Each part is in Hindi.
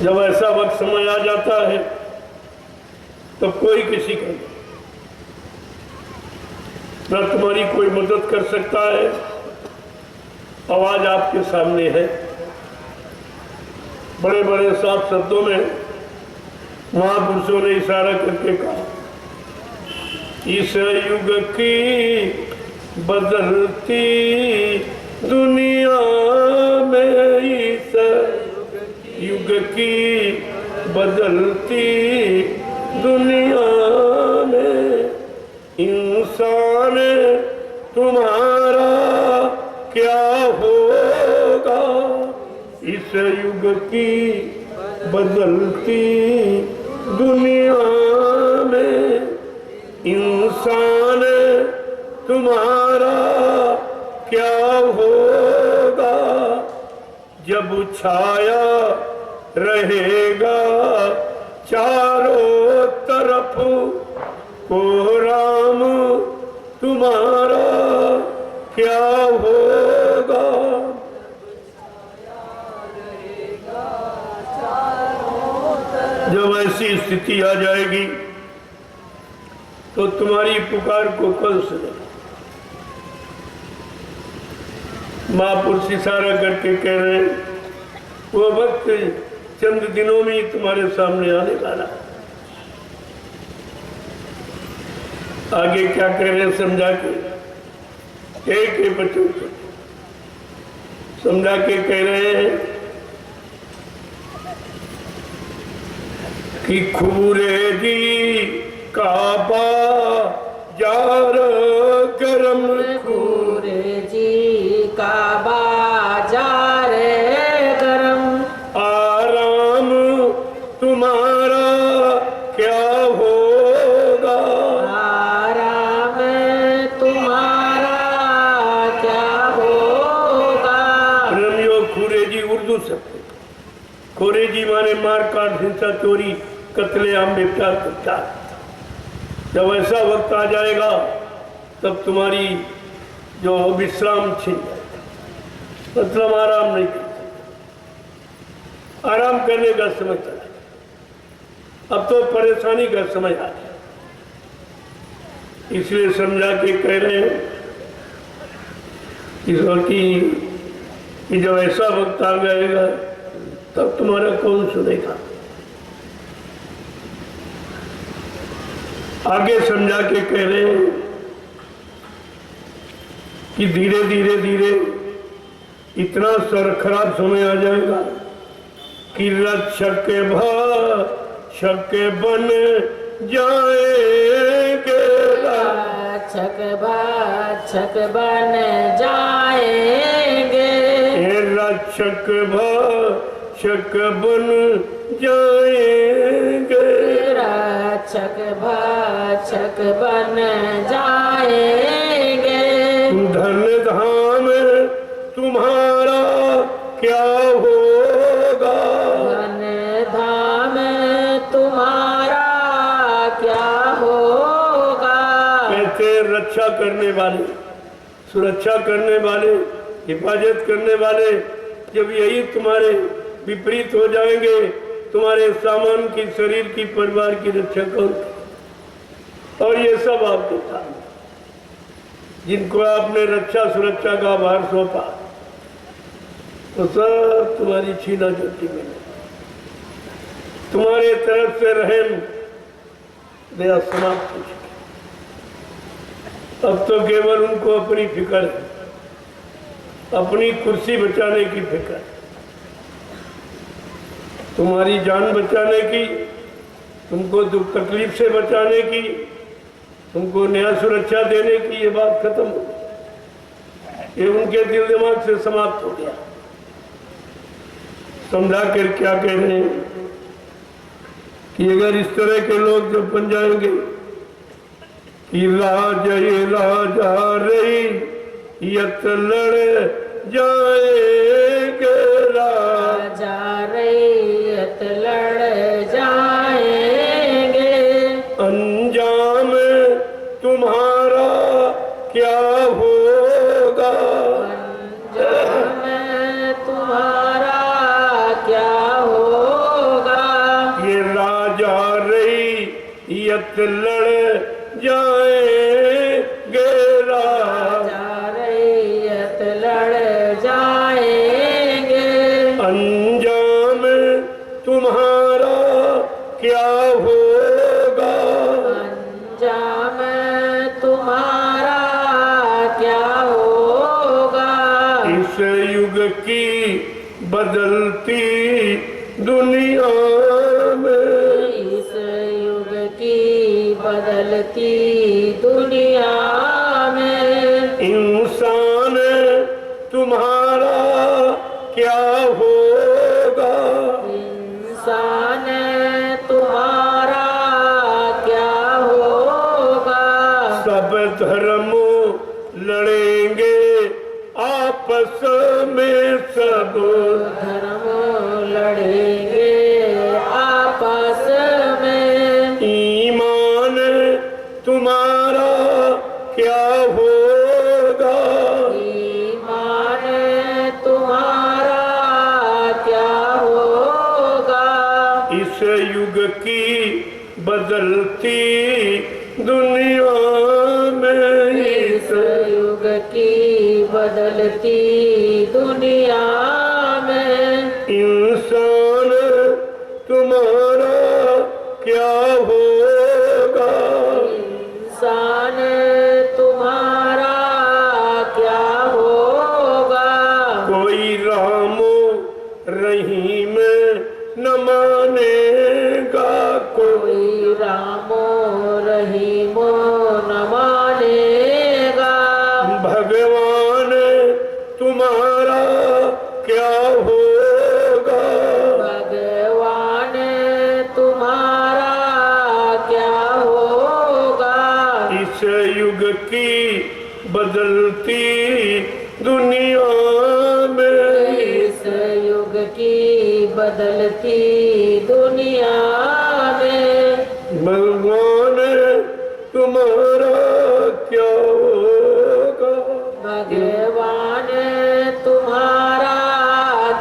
जब ऐसा वक्त समय आ जाता है तब कोई किसी का न तुम्हारी कोई मदद कर सकता है। आवाज आपके सामने है। बड़े बड़े साफ शब्दों में महापुरुषों ने इशारा करके कहा, इस युग की बदलती दुनिया में, इस युग की बदलती दुनिया में इंसान तुम्हारा क्या होगा। इस युग की बदलती दुनिया में इंसान तुम्हारा क्या होगा। जब छाया रहेगा चारों तरफ को राम तुम्हारा क्या होगा। जब ऐसी स्थिति आ जाएगी तो तुम्हारी पुकार को कौन सुनेगा। महापुरुष इशारा करके कह रहे हैं वो वक्त चंद दिनों में ही तुम्हारे सामने आने वाला है। आगे क्या कह रहे हैं समझा के एक बच्चों को समझा के कह रहे हैं कि खुरेदी काबा जार गरम, खुरेदी काबा जार गरम, आराम तुम्हारा क्या होगा। आराम तुम्हारा क्या होगा। प्रेमियों, खुरेजी उर्दू शब्द, खुरेजी माने मार काट हिंसा चोरी कत्ले आम बेकार कच्चा। जब ऐसा वक्त आ जाएगा तब तुम्हारी जो विश्राम छीन जाएगा, मतलब आराम नहीं कर सकते। आराम करने का समय चला, अब तो परेशानी का समय आ गया। इसलिए समझा के कह रहे हैं कि जब ऐसा वक्त आ जाएगा तब तुम्हारा कौन सुनेगा। आगे समझा के कह रहे हैं कि धीरे धीरे धीरे इतना सर खराब समय आ जाएगा कि रक्षक भक्षक बन जाएंगे। रक्षक भक्षक बन जाएंगे। रक्षक भक्षक बन जाएंगे। रक्षक भक्षक बन जाएंगे। धन धाम तुम्हारा क्या होगा। धन धाम तुम्हारा क्या होगा। कहते रक्षा करने वाले, सुरक्षा करने वाले, हिफाजत करने वाले जब यही तुम्हारे विपरीत हो जाएंगे, तुम्हारे सामान की, शरीर की, परिवार की रक्षा कौन। और ये सब आपके सामने जिनको आपने रक्षा सुरक्षा का भार सौंपा तो सब तुम्हारी छीना झपटी में, तुम्हारे तरफ से रहम दया समाप्त हो चुकी। अब तो केवल उनको अपनी फिक्र है, अपनी कुर्सी बचाने की फिक्र, तुम्हारी जान बचाने की, तुमको दुख तकलीफ से बचाने की, तुमको न्याय सुरक्षा देने की। ये बात खत्म हो गई, ये उनके दिल दिमाग से समाप्त हो गया। समझा कर क्या कह रहे हैं कि अगर इस तरह के लोग जब बन जाएंगे कि राजा रही यत लड़ जाएंगे। राजा रैयत लड़ जाएंगे। अंजाम तुम्हारा क्या होगा। अंजाम तुम्हारा क्या होगा। रैयत लड़ जाएंगे राजा, राजा रैयत लड़ जाएंगे, अंजाम तुम्हारा क्या होगा, अंजाम तुम्हारा क्या होगा। इस युग की बदलती दुनिया में, इस युग की बदलती दुनिया में, इंसान तुम्हारा क्या होगा, इंसान तुम्हारा क्या होगा। सब धर्म लड़ेंगे आपस में, सब धर्म लड़ेंगे आपस में, ईमान तुम्हारा क्या होगा, ईमान तुम्हारा क्या होगा। इस युग की बदलती दुनिया में, इस युग की बदलती दुनिया में, इंसान तुम्हारा क्या होगा, इंसान तुम्हारा क्या होगा। कोई रामो रहीम न मानेगा, कोई रामो रहीमो न मानेगा, भगवान तुम्हारा क्या होगा, भगवान तुम्हारा क्या होगा। इस युग की बदलती दुनिया में, इस युग की बदलती दुनिया में, भगवान तुम्हारा क्या होगा, भगवान तुम्हारा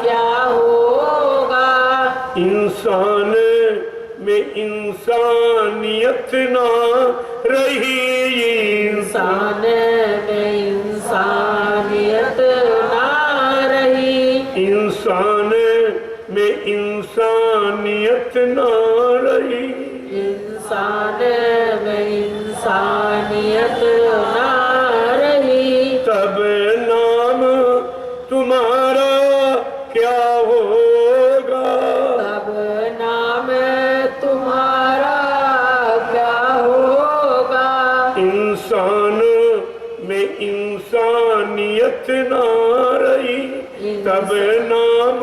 क्या होगा। इंसान में इंसानियत ना रही, इंसान में इंसानियत ना रही, इंसान में इंसानियत ना रही, इंसान में इंसानियत ना रही। तब नाम तुम्हारा क्या होगा, तब नाम तुम्हारा क्या होगा। इंसान में इंसानियत ना रही, तब नाम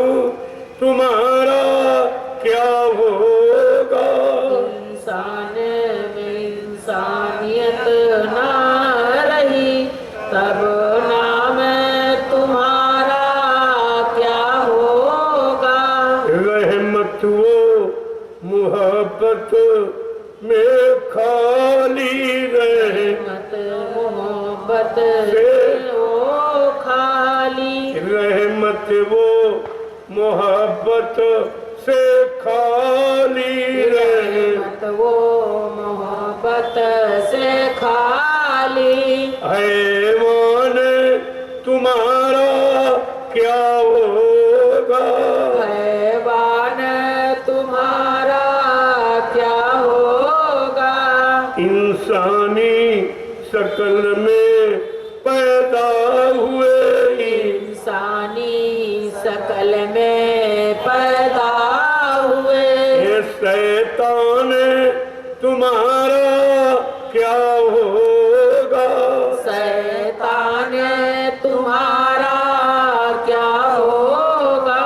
तुम्हारा क्या होगा, इंसान में इंसानियत ना रही, तब नाम तुम्हारा क्या होगा। रहमत वो मोहब्बत में खाली रहे, मत मोहब्बत से ओ खाली, रहमत वो मोहब्बत से खाली रहे, मत वो मोहब्बत से खाली। हैवान तुम्हारा क्या होगा, हैवान तुम्हारा क्या होगा। इंसानी शक्ल में पैदा हुए, इंसानी शकल में पैदा हुए, ये शैतान तुम्हारा क्या होगा, शैतान तुम्हारा क्या होगा।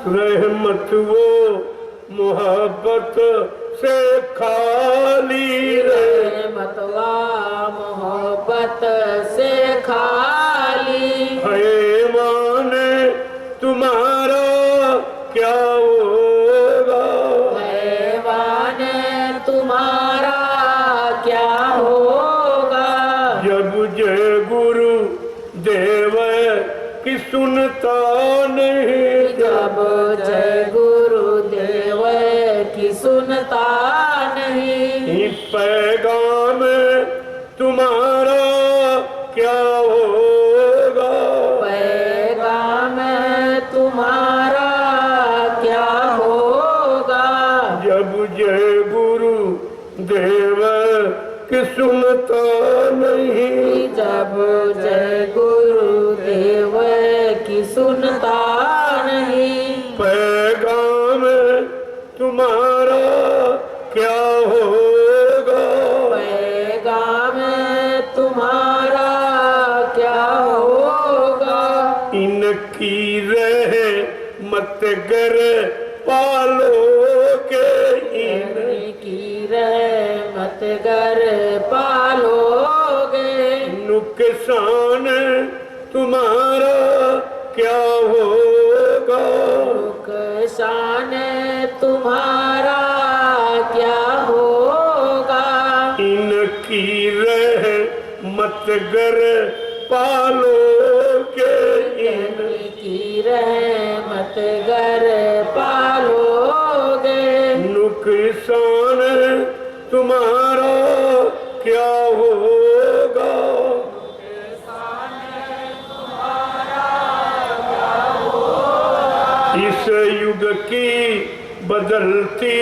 रहमत वो मोहब्बत से खाली रहे, मतवा मोहब्बत से खाली, हैवान तुम्हारा क्या होगा, हैवान तुम्हारा क्या होगा। जब जय गुरु देव की सुनता नहीं, जब जय गुरुदेव की सुनता नहीं, कि सुनता नहीं। जब जय गुरुदेव की सुनता नहीं। पैगाम तुम्हारा क्या होगा, पैगाम तुम्हारा क्या होगा। इनकी रह मत गर पालोगे, इनकी रहमत गर पालोगे। नुकसान तुम्हारा क्या होगा, नुकसान तुम्हारा क्या होगा। इनकी रह मत गर पालोगे, इनकी रहमत गर पालोगे। नुकसान तुम्हारा क्या होगा, इस युग की बदलती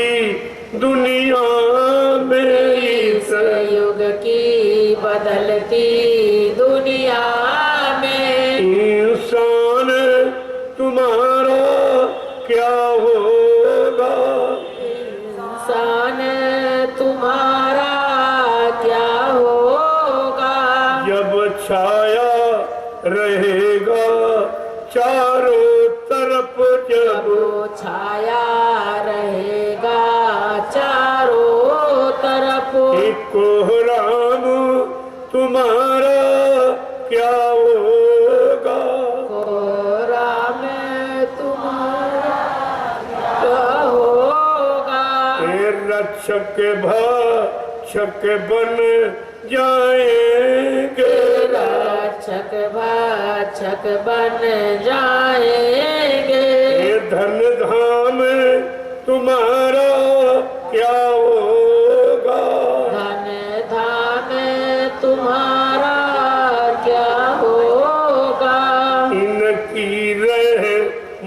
दुनिया में, इस युग की बदलती दुनिया में। इंसान तुम्हारा क्या होगा, इंसान तुम्हारा क्या होगा। जब छाया रहेगा चारों तरफ, जब वो छाया रहेगा चारों तरफ। एक कोहराम तुम्हारा क्या होगा, कोहरा में तुम्हारा क्या होगा। ये रक्षक भक्षक बन जाएंगे, रक्षक भक्षक बन जाएंगे। ये धन धाम तुम्हारा क्या होगा, धन धाम तुम्हारा क्या होगा। इनकी रह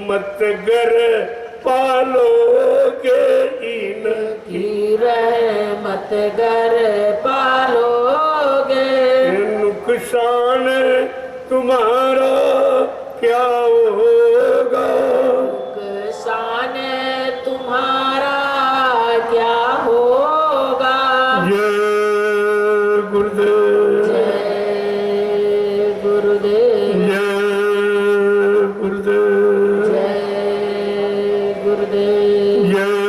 मत गर पालोगे, इनकी की रहमत गर पालोगे। नुकसान तुम्हारा क्या होगा, नुकसान तुम्हारा क्या होगा। जय गुरुदेव, जय गुरुदेव, जय गुरुदेव, जय गुरुदेव, जय